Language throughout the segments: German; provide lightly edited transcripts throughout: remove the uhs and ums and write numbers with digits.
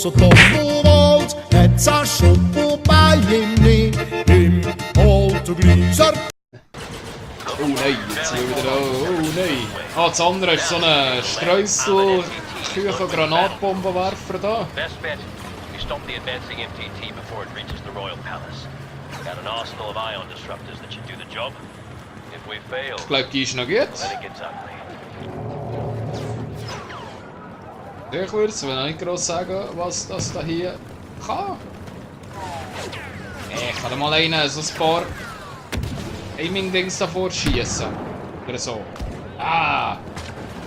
så kommer alt et seg på beien im alt og glyser. Oh nein, jetzt sind wir wieder da. Oh nein. Ah, das andere ist so ein Streusel, Küchen-Granatbombenwerfer da. Best bet, we stop the advancing MTT before it reaches the Royal Palace. We've got an arsenal of ion disruptors that should do the job. If we fail, Ich glaube, die ist noch gut. then it gets ugly. Ich würde es nicht groß sagen, was das da hier kann. Ich kann mal so ein paar Aiming-Dings davor schießen. Oder so. Ah!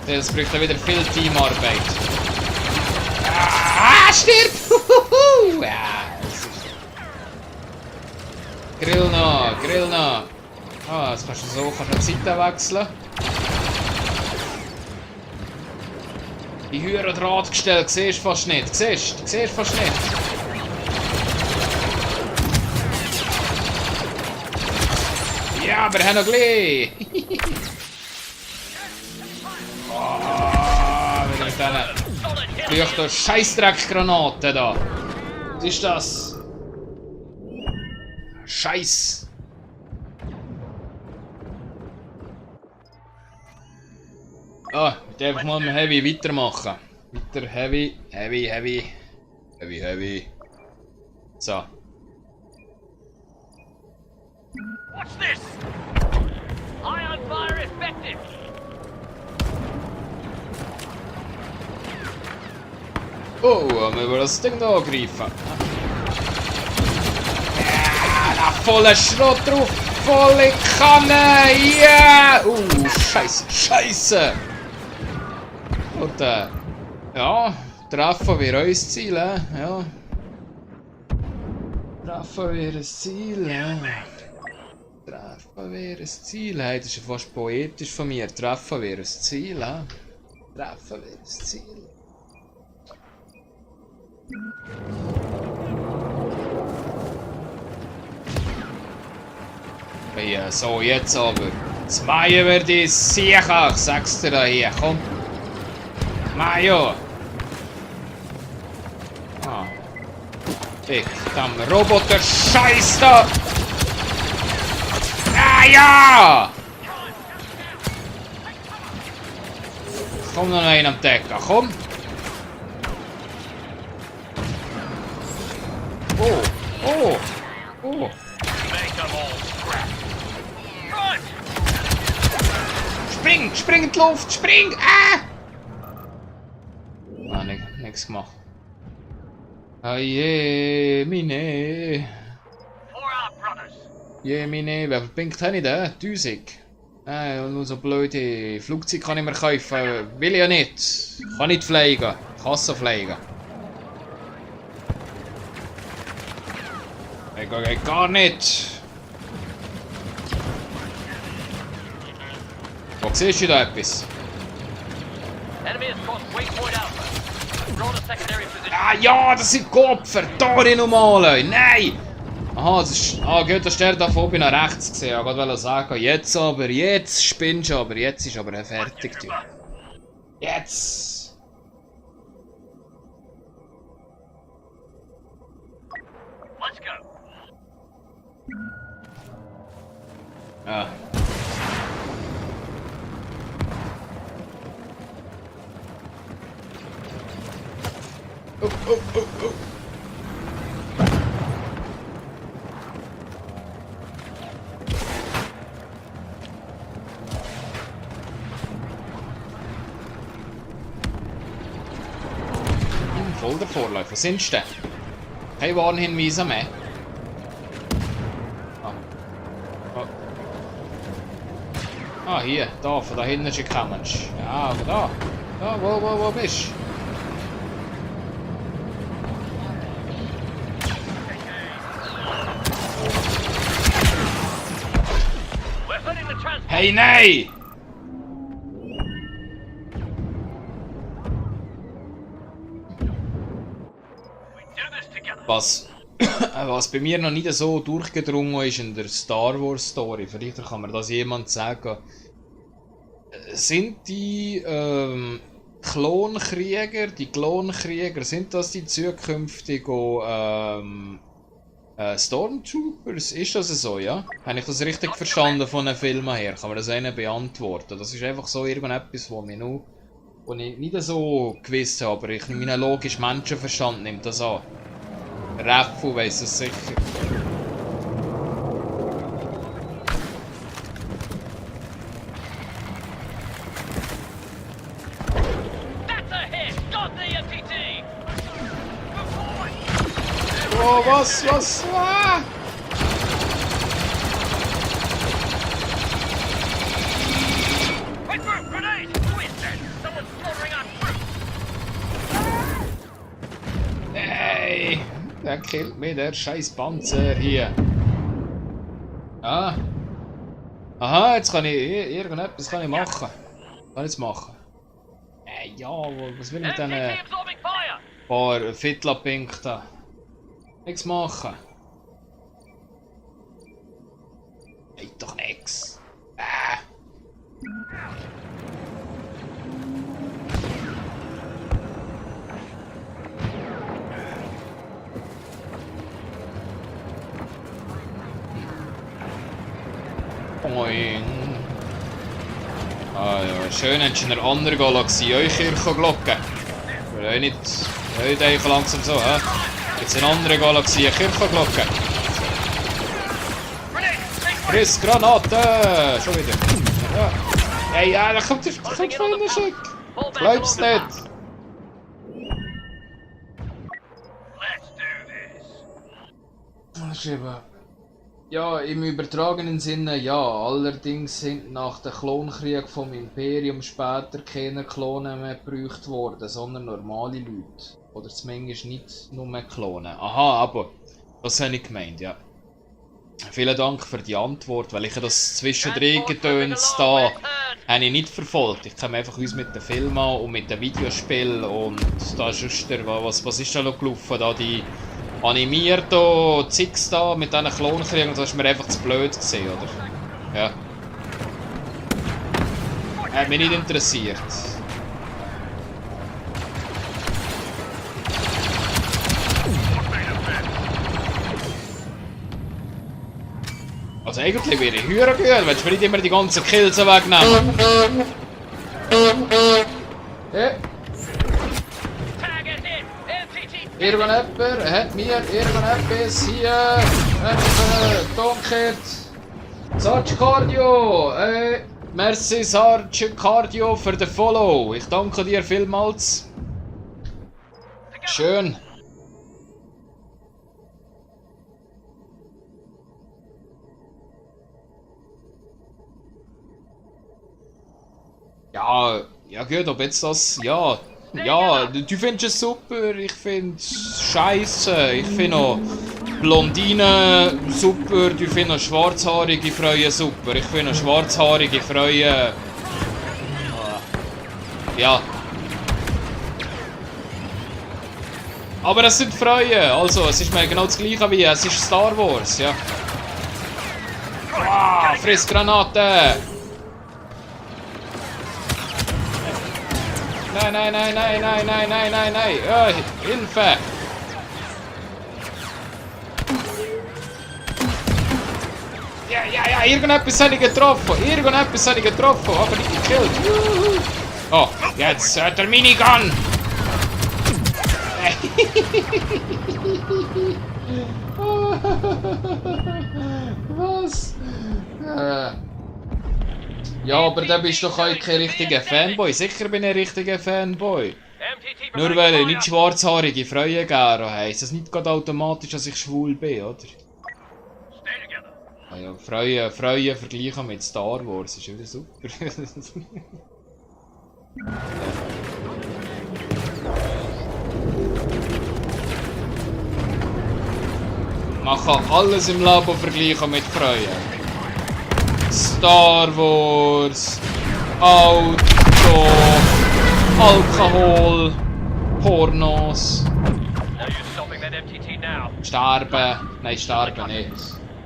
Das braucht ja wieder viel Teamarbeit. Ah, stirb! Ja, das ist... Grill noch, Grill noch. Ah, jetzt kannst du so die Seite wechseln. Die höheren Drahtgestelle siehst du fast nicht. Siehst du fast nicht. Ja, wir haben noch gleich. Oh, wieder mit diesen leuchten Scheissdreckgranaten da. Was ist das? Scheiß. Ah, mit dem einfach mal mit Heavy weitermachen. Weiter Heavy. So. What's this? Ion fire effective! Oh, wir wollen das Ding da angreifen. Ja, da volle Schrott drauf. Volle Kanne. Ja. Scheiße. Und ja, treffen wir uns Ziel, ja. Treffen wir ein Ziel, Treffen wir ein Ziel, hey, das ist ja fast poetisch von mir. Treffen wir ein Ziel, Treffen wir ein Ziel. Ja, so, jetzt aber. Jetzt machen wir die sicher, ich sag's dir da hier, komm. Mayo! Ah. Ich, dann Roboter Scheiß da! Ah ja! Komm noch einen am Decker, komm! Oh! Make them all scrap. Run! Spring in die Luft, spring! Ah! Ah, nichts gemacht. Ah je, meine. For our brothers. Je, meine. Wie viel Punkte habe ich da? 1000. Nur so blöde Flugzeuge kann ich mir kaufen. Will ich ja nicht. Kann nicht fliegen. Kasse fliegen. Geht gar nicht. Wo siehst du da etwas? Enemy has crossed waypoint Alpha. We're on a secondary position. Ah ja, das sind Kopfer! Tore normale! Nein! Aha, das ist. Ah, gut, dass der da oben nach rechts gesehen. Ich wollte sagen, jetzt spinnst du aber, jetzt ist aber fertig. Du. Jetzt! Let's go. Ah. Oh. Voll der Vorlauf. Was sind denn? Kein Warnhinweise mehr. Ah, hier, da, von da hinten ist gekommen. Ja, aber da. Da, wo bist du? Hey, nein! Was bei mir noch nicht so durchgedrungen ist in der Star Wars Story, vielleicht kann mir das jemand sagen, sind die Klonkrieger. Die Klonkrieger, sind das die zukünftigen Stormtroopers? Ist das so, ja? Habe ich das richtig verstanden von den Filmen her? Kann man das ihnen beantworten? Das ist einfach so irgendetwas, wo ich nicht so gewusst habe, aber meinen logischen Menschenverstand nimmt das an. Reffu weiss es sicher. Oh, was? Ah! Hey! Der killt mich, der scheiß Panzer hier. Ah. Aha, jetzt kann ich irgendetwas machen. Kann ich jetzt machen? Ja, was will ich denn? Paar Fitla-Pink da. Nichts machen. Geht doch nix. Boing. Ah ja, schön, hast du in einer anderen Galaxie eure Kirchenglocken. Weil euch nicht denken langsam so, hä? Jetzt in einer anderen Galaxie eine Kirchenglocke. Friss Granate! Schon wieder. Ja. Hey, ja, da kommt der Schick. Glaub's nicht. Schreiben. Ja, im übertragenen Sinne ja. Allerdings sind nach dem Klonkrieg vom Imperium später keine Klone mehr gebraucht worden, sondern normale Leute. Oder zumindest nicht nur Klonen. Aha, aber das habe ich gemeint, ja. Vielen Dank für die Antwort, weil ich das Zwischendrin-Gedöns da habe ich nicht verfolgt. Ich komme einfach uns mit den Filmen an und mit den Videospielen und da ist was ist da noch gelaufen? Da die animierte Zix da mit diesen Klonkriegen und das ist mir einfach zu blöd gesehen, oder? Ja. Hat mich nicht interessiert. Also eigentlich wäre ich höher gehört, wenn du mir nicht immer die ganzen Kills wegnehmen. Hey. Irgendjemand hat mir irgendetwas hier. Danke. Sarge Cardio. Merci Sarge Cardio für den Follow. Ich danke dir vielmals. Schön. Ja gut, ob jetzt das, ja, du findest es super, ich finde es scheiße, ich finde auch Blondinen super, du findest auch schwarzhaarige Frauen super, ich finde auch schwarzhaarige Frauen, ja. Aber es sind Frauen, also es ist mir genau das gleiche wie, es ist Star Wars, ja. Ah, friss Granate! Nein. Hilfe! Ja, irgendetwas habe ich getroffen. Aber nicht gekillt. Oh, jetzt der Minigun! Was? Ja, aber da bist du doch auch kein richtiger Fanboy. Sicher bin ich ein richtiger Fanboy. Nur weil ich nicht schwarzhaarige Frauen gerne heisst das nicht gerade automatisch, dass ich schwul bin, oder? Ah ja, Frauen vergleichen mit Star Wars ist wieder super. Man kann alles im Leben vergleichen mit Frauen. Star Wars, Auto, Alkohol, Pornos. Sterben. Nein, sterben nicht.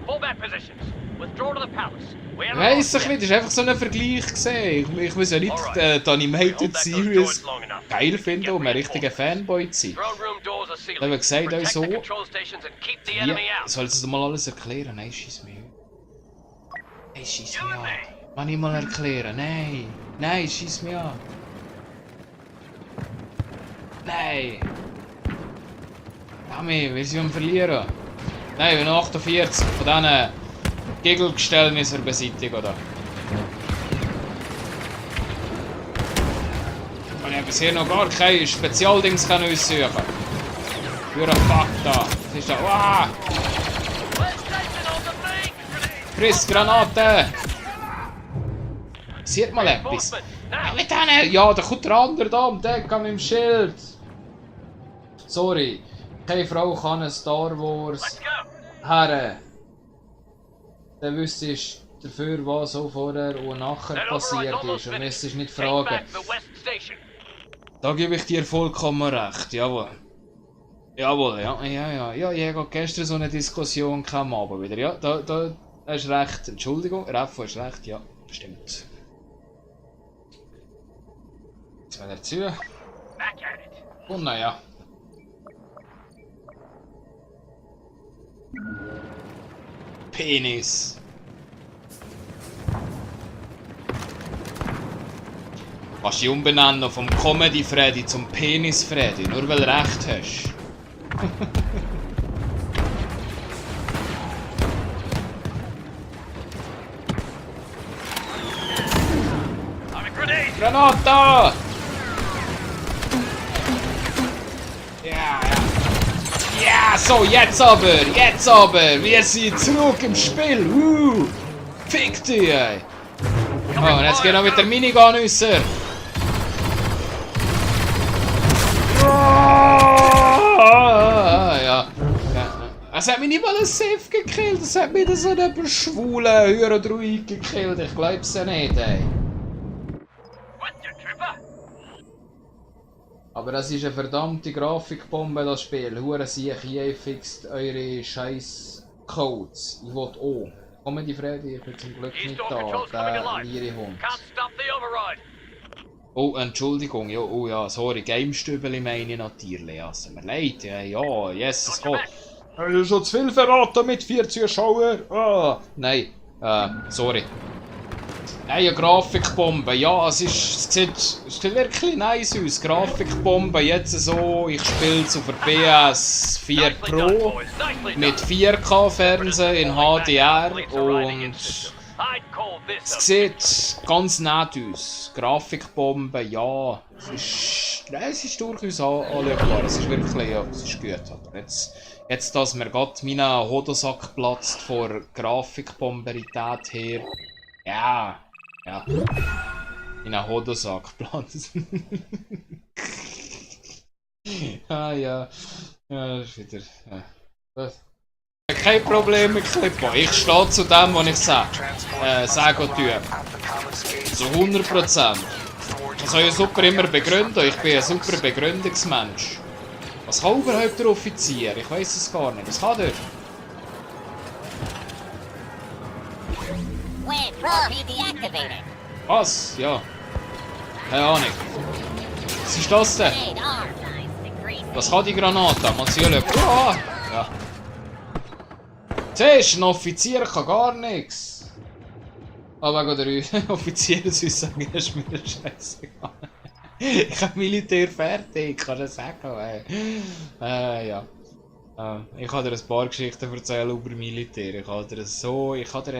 Full back positions. Withdraw to the palace. Ich weiss doch nicht, das war einfach so ein Vergleich gesehen. Ich muss ja nicht die Animated Series geil finden, um ein richtiger Fanboy zu sein. Ich habe gesagt, euch so, wie soll es mal alles erklären? Nein, schieß mich an. Nein, schieß mich an. Kann ich mal erklären? Nein. Nein, schieß mich an. Nein. Mami, wir sind am Verlieren. Nein, wir haben 48 von diesen Gegelgestellen müssen wir beseitigen, oder? Ich habe bisher noch gar keine Spezialdings aussuchen. Für einen Fuck da. Was ist da? Wow! Friss Granate! Sieht mal etwas. Mit denen! Ja, da kommt der andere da um Deck mit dem Schild. Sorry. Keine Frau kann ein Star Wars her. Dann wüsstest du dafür, was so vorher und nachher passiert ist. Und müsstest nicht fragen. Da gebe ich dir vollkommen recht, jawohl. Jawohl, ja, ich habe gestern so eine Diskussion am Abend wieder. Ja, da hast du recht. Entschuldigung, Raffo hast recht, ja, stimmt. Jetzt wieder zu. Und naja. Penis. Kannst dich umbenennen vom Comedy Freddy zum Penis Freddy, nur weil du recht hast. Granata! Ja. Ja, so, jetzt aber! Wir sind zurück im Spiel! Fick dich, ey! Oh, und jetzt gehen wir mit der Minigun raus! Ja. Es hat mich nicht mal ein Safe gekillt, es hat mich so einen schwulen Hörerdruid gekillt, ich glaub's ja nicht, ey. Aber das ist eine verdammte Grafikbombe, das Spiel. Hure siech, ihr fixt eure scheiß Codes. Ich will auch. Comedy Freddy, ich bin zum Glück nicht da, der liere Hund. Oh, Entschuldigung, ja, oh ja, sorry, Gamestübeli meine ich natürlich. Ja, es tut mir leid, ja, Jesus Gott. Ich habe schon zu viel verraten mit 4 Zuschauern. Ah, nein, sorry. Nein, eine Grafikbombe. Ja, es sieht wirklich nice aus. Grafikbombe jetzt so. Ich spiele es auf der PS4 Pro mit 4K-Fernsehen in HDR und es sieht ganz nett aus. Grafikbombe, ja. Es ist durchaus anschaubar. Es ist wirklich, ja, es ist gut. Aber jetzt dass mir gerade mein Hodensack platzt vor Grafikbomberität her. Ja. In einen Hodensack platzt. Ja, das ist wieder. Kein Problem mit Klippo. Ich stehe zu dem, was ich sage und tue. So 100%. Ich kann ja super immer begründen. Ich bin ein super Begründungsmensch. Was kann überhaupt der Offizier? Ich weiß es gar nicht. Was kann der? Was? Ja. Keine Ahnung. Was ist das denn? Was kann die Granate? Mal sehen. Ja. Siehst du, ein Offizier kann gar nichts. Aber wegen der Offiziersaussage ist mir das scheißegal. Ich habe Militär fertig, kann das sagen. Ja. Ich kann dir ein paar Geschichten erzählen über Militär. Ich kann dir,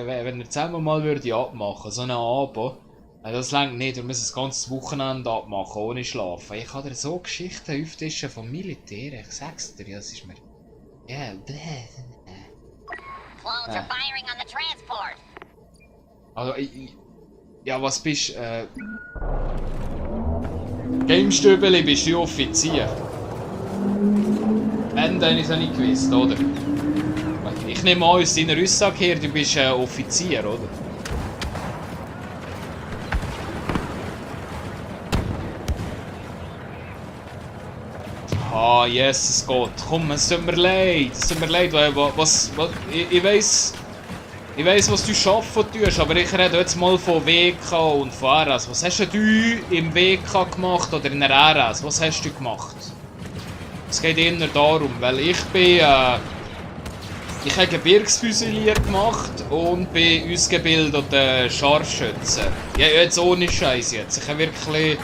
wenn wir zusammen mal abmachen, so einen Abend, das reicht nicht, wir müssen das ganze Wochenende abmachen, ohne schlafen. Ich kann dir so Geschichten auftischen vom Militär, ich sag's dir, das ist mir... Ja, Also, ja, was bist Gamestübeli, bist du Offizier? Dann habe ich es nicht gewusst, oder? Ich nehme an, aus deiner Aussage her, du bist Offizier, oder? Ah, Jesus Gott, komm, es tut mir leid, was, ich weiss, Ich weiss, was du arbeiten tust, aber ich rede jetzt mal von WK und von RS. Was hast denn du im WK gemacht oder in der RS? Was hast du gemacht? Es geht eher darum, weil ich bin... ich habe Gebirgsfüsilier gemacht und bin ausgebildeter Scharfschütze. Ja, jetzt ohne Scheiß jetzt. Ich habe wirklich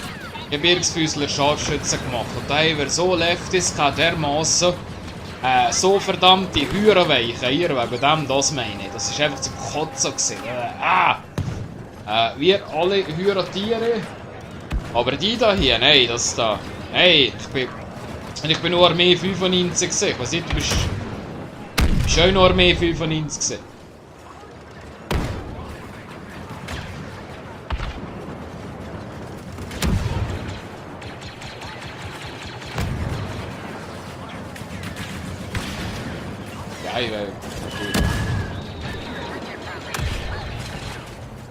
Gebirgsfüsler Scharfschütze gemacht. Und da haben wir so Leftis gehabt, dermassen. So verdammte Hürenweiche hier, wegen dem, das meine ich. Das war einfach zum Kotzen gewesen. Wir alle Hürentiere. Aber die da hier, nein, das da. Hey, ich bin nur Armee 95 gewesen. Was du bist auch nur Armee 95 gewesen.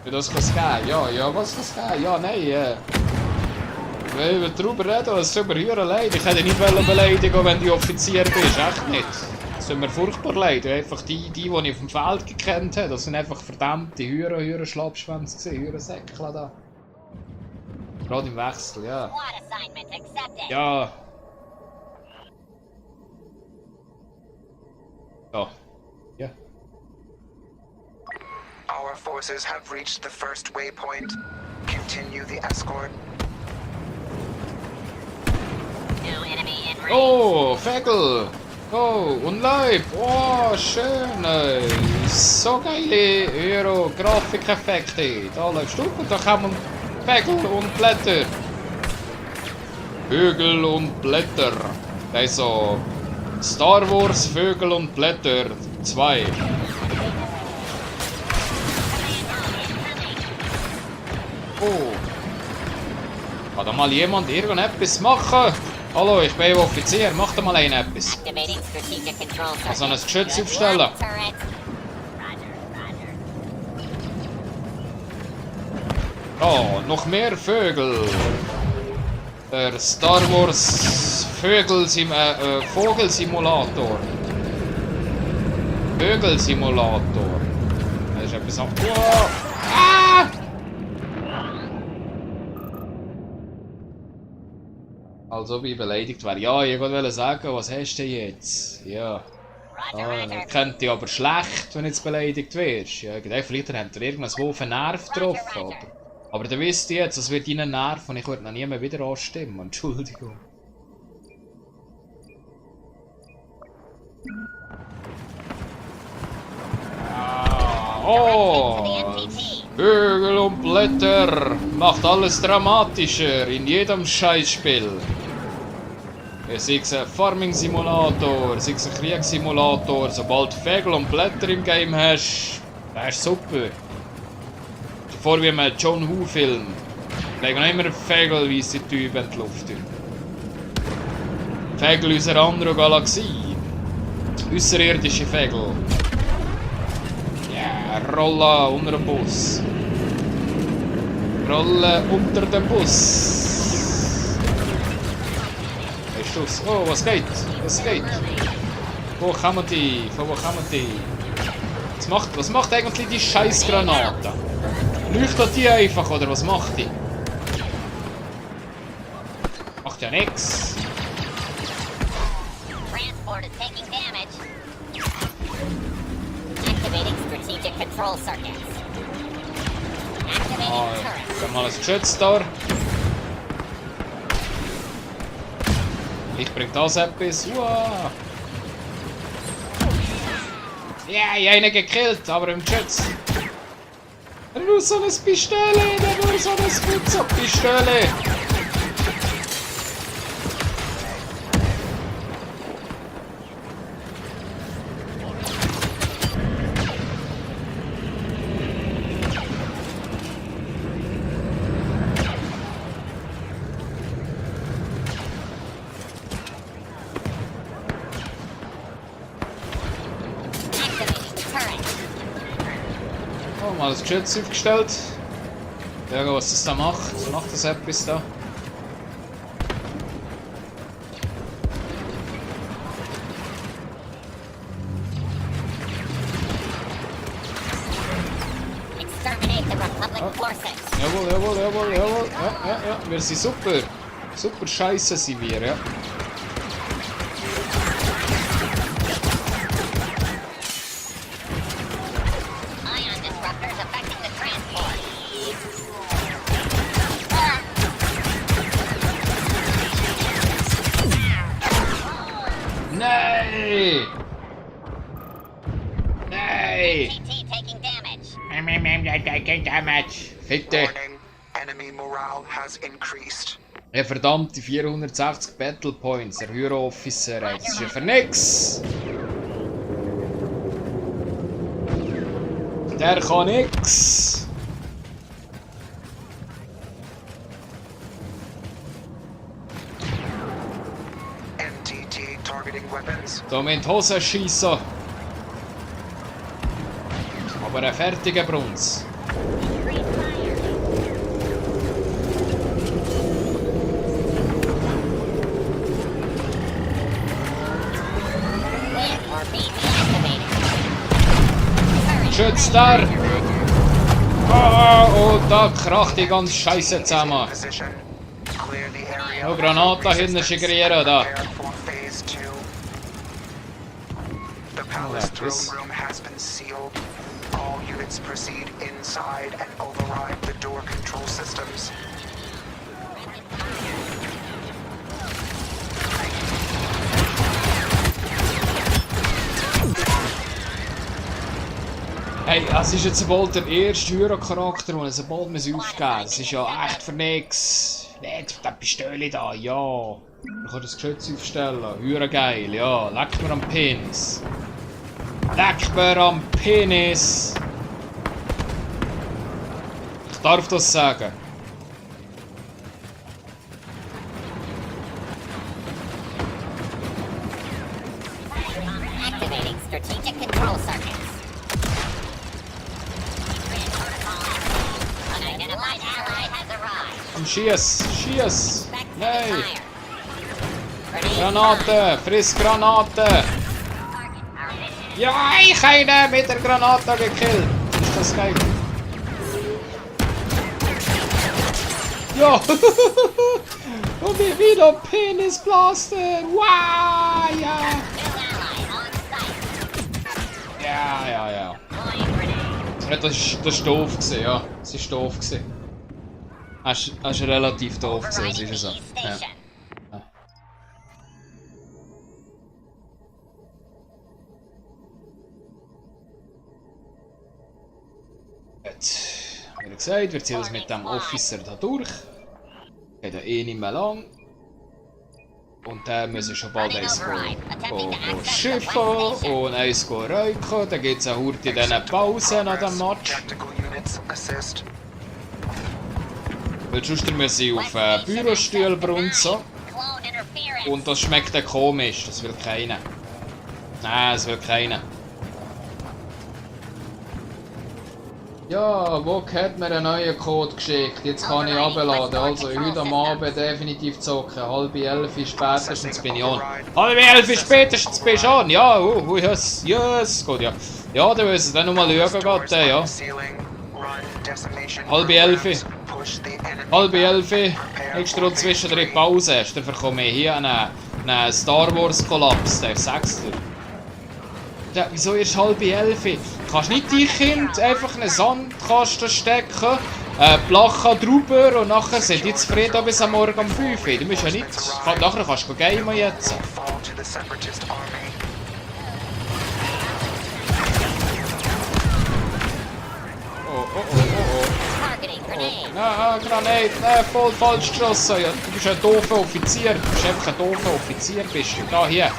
Ja, das kann es geben. Ja, was kann es geben? Ja, nein, wenn wir darüber reden, es tut mir höher leid. Ich hätte nicht beleidigen, wenn du Offizier bist. Echt nicht. Es tut mir furchtbar leid. Einfach die ich auf dem Feld gekannt habe, das sind einfach verdammte Schlappschwänze gewesen. Hürensäckchen da. Gerade im Wechsel, ja. Ja. Ja. Ja. Our forces have reached the first waypoint. Continue the escort. Oh, Fegel! Oh, und Leib! Oh, schön! So geile Grafikeffekte! Da läufst du und da kommen Vögel und Blätter! Vögel und Blätter! Also Star Wars Vögel und Blätter 2. Oh! Kann da mal jemand irgendetwas machen? Hallo, ich bin Offizier, mach da mal etwas. Also ein Geschütz aufstellen. Oh, noch Vögel. Der Star Wars Vogelsimulator. Vögelsimulator. Das ist etwas anderes. Oh. Ah! Also wie beleidigt wäre. Ja, ich wollte sagen, was hast du jetzt? Ja. Ah, kennt dich aber schlecht, wenn du jetzt beleidigt wirst. Ja, vielleicht habt ihr irgendwas auf einen Nerv getroffen. Aber dann wisst ihr jetzt, das wird deinen Nerv und ich würde noch nie mehr wieder anstimmen. Entschuldigung. Oh! Vögel und Blätter macht alles dramatischer in jedem Scheißspiel. Sei es ein Farming-Simulator, sei es ein Kriegssimulator, sobald Vögel und Blätter im Game hast, das ist super. Vor wie einem John Woo-Film. Da legen immer Vögel weiße Typen in die Luft. Vögel aus einer anderen Galaxie. Außerirdische Vögel. Ja, rollen unter den Bus. Rollen unter den Bus. Oh, was geht? Was geht? Wo kommen die? Von wo kommen die? Was macht eigentlich die Scheißgranate? Leuchtet die einfach oder was macht die? Macht ja nix. Transport is taking damage. Activating strategic control circuits. Activating turret. Dann mal ein Geschütz da. Ich bring das etwas. Wow. Ja, ich habe ihn gekillt, aber im Geschütz. Nur so eine Pistole, nur so eine Pistole. Mal das Geschütz aufgestellt. Schauen, was das da macht. Macht das etwas da? Jawohl, jawohl, jawohl, jawohl. Ja, ja, ja. Wir sind super. Super scheiße sind wir, ja. Ion disruptors affecting the transport. Nein! Nein! TT taking damage. Fitte! Warning, enemy morale has increased. Ja, verdammte 460 Battle Points, der Hero-Officer, das ist ja für nix! Der kann nix! MTT targeting weapons. Da mit Hosen schiessen! Aber ein fertiger Bruns. Wind or beam activated. Schütz der! Oh, und da kracht die ganze Scheiße zusammen. Position. Clear the area. Oh, Granate hinten schigrieren da. Prepare for phase 2. The palace like this. throne room has been sealed. All units proceed inside and override the door control systems. Hey, es ist jetzt bald der erste Hero-Charakter, den es bald aufgeben muss. Das ist ja echt für nix. Nicht das Pistole da, ja. Ich kann das Geschütz aufstellen. Hure geil, ja. Leck mir am Penis. Leck mir am Penis. Ich darf das sagen. Activating strategic control circuits. Unidentified ally has arrived. Und schieß, schieß. Back to Nein. fire. Grenade Granate, friss Granate. Ja, ich habe ihn mit der Granate gekillt. Ist das geil? Ja! Und wir wieder Penis blasten! Wow! Ja! New ally on site. Ja, ja, ja. Deploying grenade. Ja, das ist doof gewesen, ja. Das ist doof gewesen. Das ist relativ doof gewesen, das Overriding ist so. the East Ja. Station. Gut. Wie gesagt, wir ziehen das mit dem Officer da durch. Geht ja eh nicht mehr lang. Und dann müssen wir schon bald eins schiffen und eins räuchen. Dann gibt es eine Hurti in diesen Pausen an dem Match. Tactical units assist. Weil sonst müssen sie auf Bürostuhl brunzen. Clone interference. Und das schmeckt dann komisch, das will keiner. Nein, das will keiner. Ja, wo hat mir einen neuen Code geschickt? Jetzt kann ich abladen. Also heute am Abend definitiv zocken. 10:30 spätestens bin ich on. 10:30 spätestens bist du on. Ja, yes, yes, gut, ja. Ja, dann müssen wir dann nochmal schauen, gerade, ja. Ceiling. Run decimation. 10:30. Push the enemy. 10:30. Extra zwischendrin Pause hast. Dann bekomme ich hier einen Star Wars Kollaps. Der sag's dir. Ja, wieso erst 10:30? Kannst nicht dein Kind einfach in einen Sandkasten stecken, Plachen drüber und nachher sind die zufrieden bis am Morgen um 5 Uhr. Du musst ja nicht. Nachher kannst du gamen jetzt. Fall to the separatist army. Targeting grenade. Nein, Granate, nein, voll falsch geschossen. Ja, du bist ein doofer Offizier. Du bist einfach ein doofer Offizier. Bist du. Da, hier.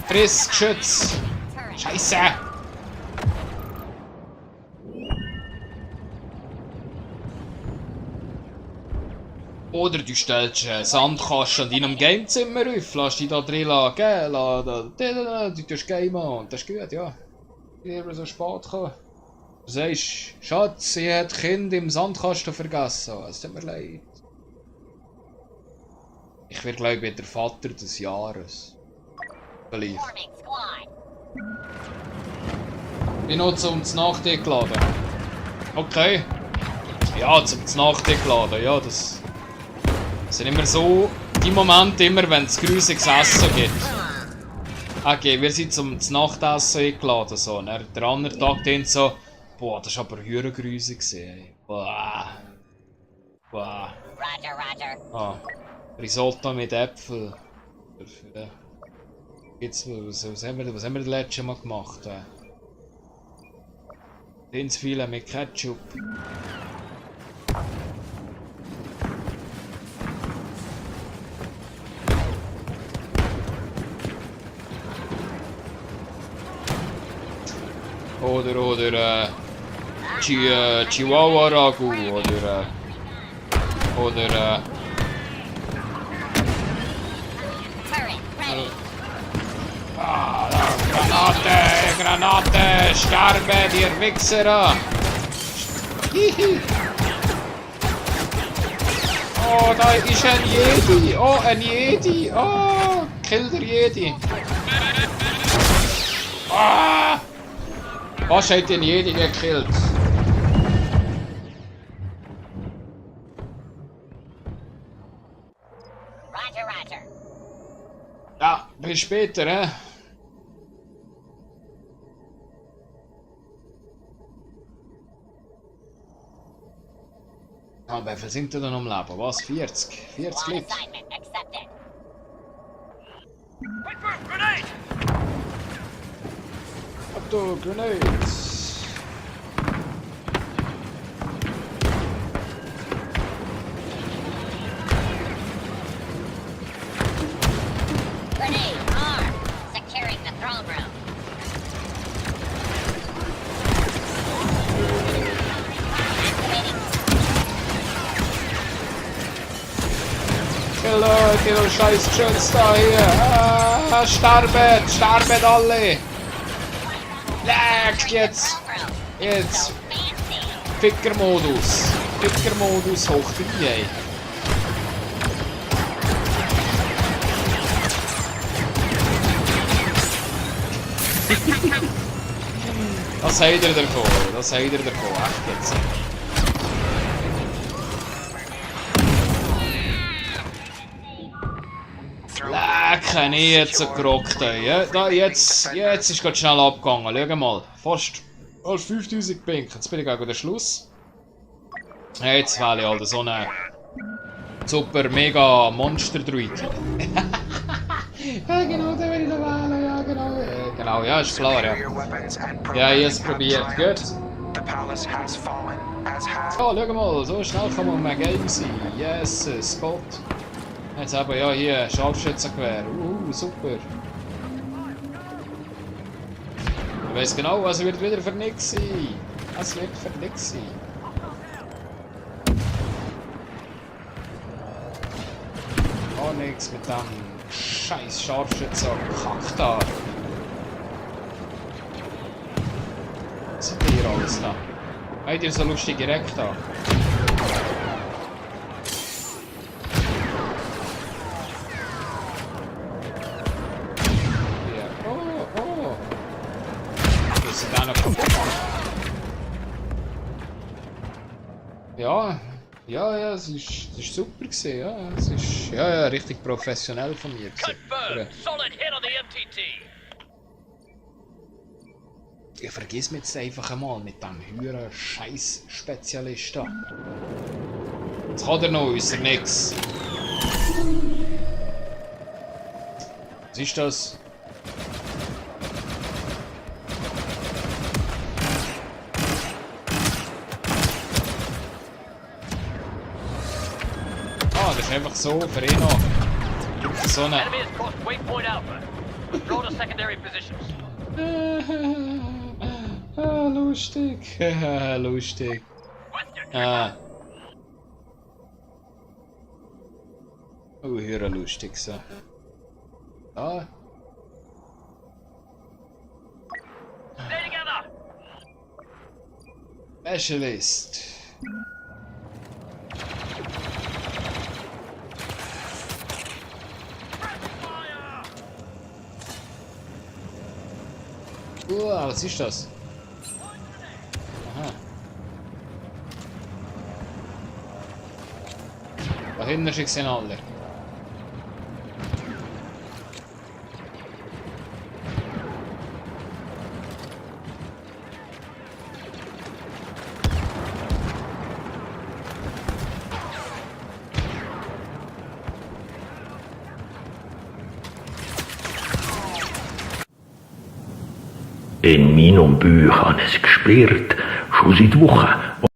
Friss, Geschütz. Scheiße. Oder du stellst einen Sandkasten in deinem Gamezimmer auf, lässt dich da drin gell? Du tust gamen und das ist gut, ja. Lieber so spät kommen. Du sagst, Schatz, ich habe das Kind im Sandkasten vergessen. Es tut mir leid. Ich werde, glaube ich, der Vater des Jahres. Vielleicht. Forming squad. Ich nutze um das Nachtisch geladen. Okay. Ja, zum Nacht geladen, ja, das sind immer so die Momente, immer wenn es grusiges Essen gibt. Okay, wir sind zum Nachtessen eingeladen, so, ne? Der andere Tag den so, boah, das war aber hure grusig gewesen, boah. Boah. Roger, Roger. Ah, Risotto mit Äpfel. Was haben wir das letzte Mal gemacht? Rindsfilet mit Ketchup. Oder Chihuahua Ragu oder Turret ready. Granate, sterbe, ihr Wichser! Hihi! Oh, da ist ein Jedi! Oh, ein Jedi! Oh, kill der Jedi! Ah! Was hat den Jedi gekillt? Roger, Roger. Ja, bis später, hä? Ah, wie viel sind denn am Leben? Was? 40? 40 One Leute? assignment accepted. Wait for it! Grenade! Ab da, Grenades! Grenade armed. Securing the throne room. Activating. Kill scheiß Schütz da hier! Ah, sterben alle! Leck, jetzt! Throne room. Jetzt! So fancy. Fickermodus hoch 3, ey! Das habt ihr davon, echt jetzt! Leck, ich jetzt so gerockt, ey. Ja, da, jetzt ist gerade schnell abgegangen. Schau mal. Fast 5000 Pink. Jetzt bin ich gegen den Schluss. Ja, jetzt wähle ich halt so einen super mega Monster-Druid. Ja, genau, den will ich noch wählen. Ja, genau. Genau, ja, ist klar, ja. Ja, ich hab's probiert. Gut. The palace has fallen, as has So, schau mal. So schnell kann man im Game sein. Yes, Spot. Jetzt haben wir ja hier Scharfschützengewehr. Super. Ich weiss genau, es wird wieder für nix sein. Es wird für nix sein. Oh, nix mit dem scheiß Scharfschützen-Kack da. Was seid ihr alles da? Habt ihr so lustige Reck da? Ja, es ist super gewesen, ja. Es ist ja, richtig professionell von mir gewesen. Confirmed! Solid hit on the MTT! Ich vergiss mich jetzt einfach einmal mit dem höheren Scheiß-Spezialisten. Jetzt kann er noch, ist er nix. Was ist das? Ah, das ist einfach so für ihn noch. So eine. Enemy has crossed waypoint Alpha. Throw to secondary positions. Lustig. Lustig. Oh, hier lustig so. Ah. Stay together! Specialist. Was ist das? Aha. hinten sind alle. In meinem Bauch habe ich es gespürt, schon seit Wochen.